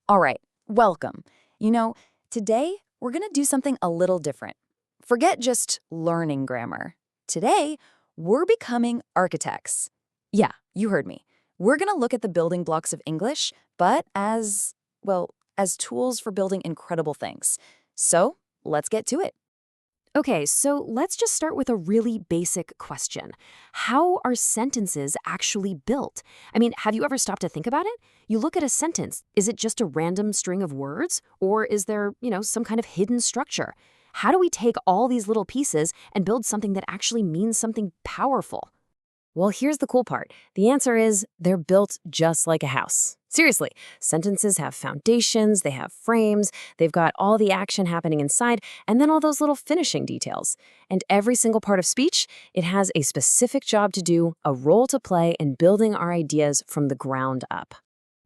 All right, welcome. You know, today we're going to do something a little different. Forget just learning grammar. Today, we're becoming architects. Yeah, you heard me. We're going to look at the building blocks of English, but as tools for building incredible things. So, let's get to it. Okay, so let's just start with a really basic question. How are sentences actually built? I mean, have you ever stopped to think about it? You look at a sentence, is it just a random string of words? Or is there, some kind of hidden structure? How do we take all these little pieces and build something that actually means something powerful? Well, here's the cool part. The answer is they're built just like a house. Seriously, sentences have foundations, they have frames, they've got all the action happening inside, and then all those little finishing details. And every single part of speech, it has a specific job to do, a role to play in building our ideas from the ground up.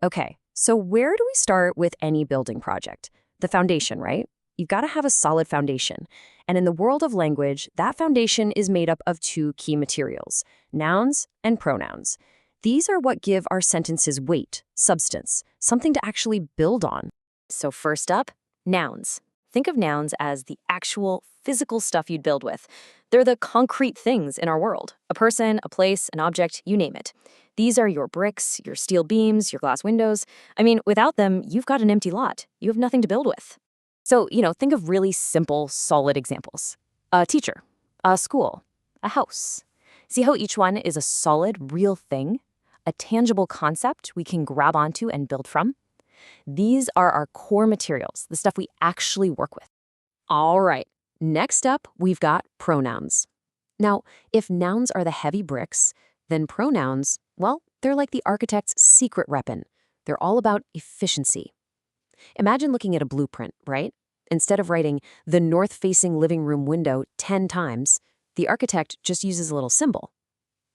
Okay, so where do we start with any building project? The foundation, right? You've got to have a solid foundation. And in the world of language, that foundation is made up of two key materials, nouns and pronouns. These are what give our sentences weight, substance, something to actually build on. So first up, nouns. Think of nouns as the actual physical stuff you'd build with. They're the concrete things in our world. A person, a place, an object, you name it. These are your bricks, your steel beams, your glass windows. I mean, without them, you've got an empty lot. You have nothing to build with. So, think of really simple, solid examples. A teacher, a school, a house. See how each one is a solid, real thing? A tangible concept we can grab onto and build from? These are our core materials, the stuff we actually work with. All right, next up, we've got pronouns. Now, if nouns are the heavy bricks, then pronouns, well, they're like the architect's secret weapon. They're all about efficiency. Imagine looking at a blueprint, right? Instead of writing the north-facing living room window 10 times, the architect just uses a little symbol.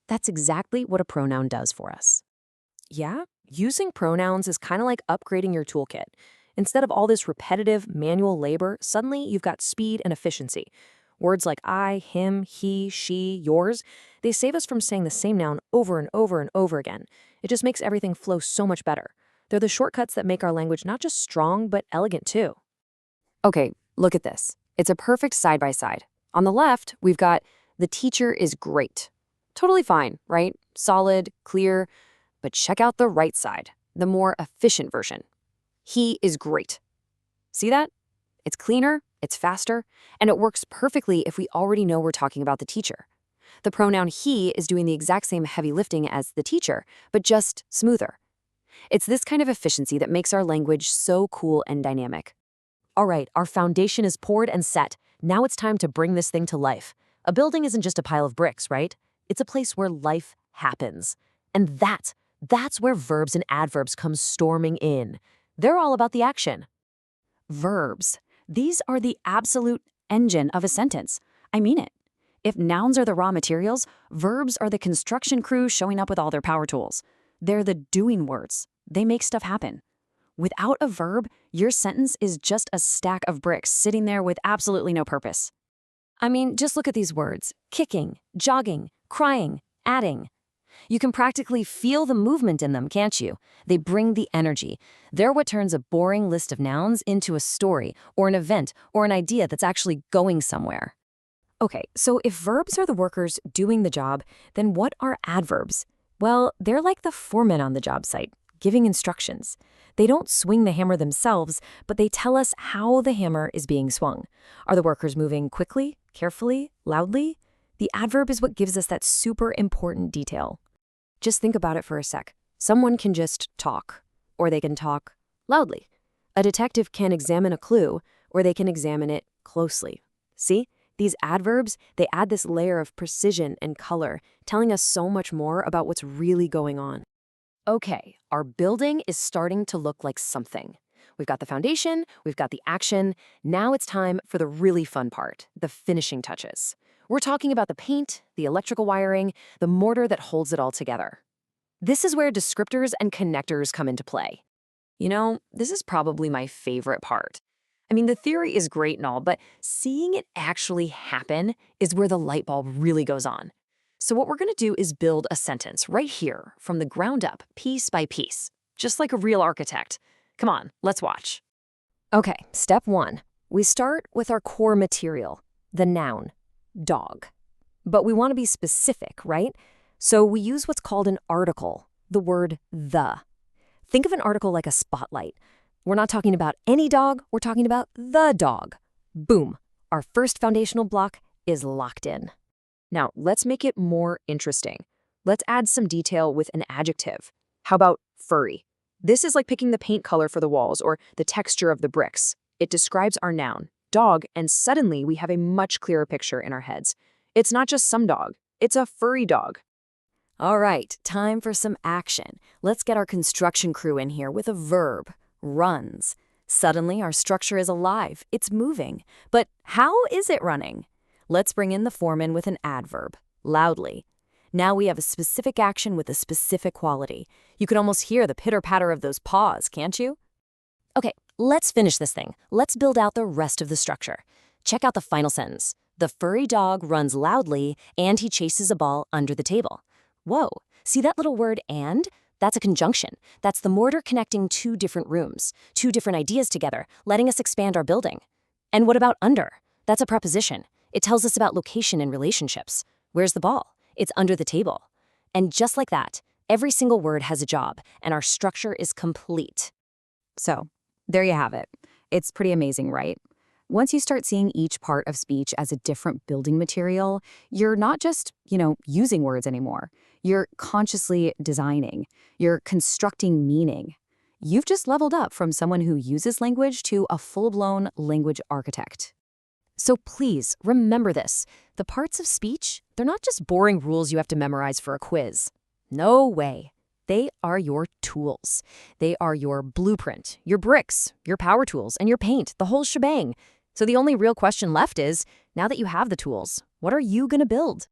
That's exactly what a pronoun does for us. Yeah, using pronouns is kind of like upgrading your toolkit. Instead of all this repetitive manual labor, suddenly you've got speed and efficiency. Words like I, him, he, she, yours, they save us from saying the same noun over and over and over again. It just makes everything flow so much better. They're the shortcuts that make our language not just strong, but elegant too. Okay, look at this. It's a perfect side-by-side. On the left, we've got the teacher is great. Totally fine, right? Solid, clear. But check out the right side, the more efficient version. He is great. See that? It's cleaner, it's faster, and it works perfectly if we already know we're talking about the teacher. The pronoun he is doing the exact same heavy lifting as the teacher, but just smoother. It's this kind of efficiency that makes our language so cool and dynamic. All right, our foundation is poured and set. Now it's time to bring this thing to life. A building isn't just a pile of bricks, right? It's a place where life happens. And that's where verbs and adverbs come storming in. They're all about the action. Verbs. These are the absolute engine of a sentence. I mean it. If nouns are the raw materials, verbs are the construction crew showing up with all their power tools. They're the doing words. They make stuff happen. Without a verb, your sentence is just a stack of bricks sitting there with absolutely no purpose. I mean, just look at these words. Kicking, jogging, crying, adding. You can practically feel the movement in them, can't you? They bring the energy. They're what turns a boring list of nouns into a story, or an event, or an idea that's actually going somewhere. Okay, so if verbs are the workers doing the job, then what are adverbs? Well, they're like the foremen on the job site, giving instructions. They don't swing the hammer themselves, but they tell us how the hammer is being swung. Are the workers moving quickly, carefully, loudly? The adverb is what gives us that super important detail. Just think about it for a sec. Someone can just talk, or they can talk loudly. A detective can examine a clue, or they can examine it closely. See? These adverbs, they add this layer of precision and color, telling us so much more about what's really going on. Okay, our building is starting to look like something. We've got the foundation, we've got the action. Now it's time for the really fun part, the finishing touches. We're talking about the paint, the electrical wiring, the mortar that holds it all together. This is where descriptors and connectors come into play. This is probably my favorite part. I mean, the theory is great and all, but seeing it actually happen is where the light bulb really goes on. So what we're going to do is build a sentence right here from the ground up, piece by piece, just like a real architect. Come on, let's watch. Okay, step 1. We start with our core material, the noun, dog. But we want to be specific, right? So we use what's called an article, the word the. Think of an article like a spotlight. We're not talking about any dog, we're talking about the dog. Boom, our first foundational block is locked in. Now, let's make it more interesting. Let's add some detail with an adjective. How about furry? This is like picking the paint color for the walls or the texture of the bricks. It describes our noun, dog, and suddenly we have a much clearer picture in our heads. It's not just some dog, it's a furry dog. All right, time for some action. Let's get our construction crew in here with a verb, runs. Suddenly, our structure is alive, it's moving. But how is it running? Let's bring in the foreman with an adverb, loudly. Now we have a specific action with a specific quality. You can almost hear the pitter-patter of those paws, can't you? Okay, let's finish this thing. Let's build out the rest of the structure. Check out the final sentence. The furry dog runs loudly, and he chases a ball under the table. Whoa, see that little word and? That's a conjunction. That's the mortar connecting two different rooms, two different ideas together, letting us expand our building. And what about under? That's a preposition. It tells us about location and relationships. Where's the ball? It's under the table. And just like that, every single word has a job, and our structure is complete. So, there you have it. It's pretty amazing, right? Once you start seeing each part of speech as a different building material, you're not just, using words anymore. You're consciously designing. You're constructing meaning. You've just leveled up from someone who uses language to a full-blown language architect. So please, remember this. The parts of speech, they're not just boring rules you have to memorize for a quiz. No way. They are your tools. They are your blueprint, your bricks, your power tools, and your paint, the whole shebang. So the only real question left is, now that you have the tools, what are you going to build?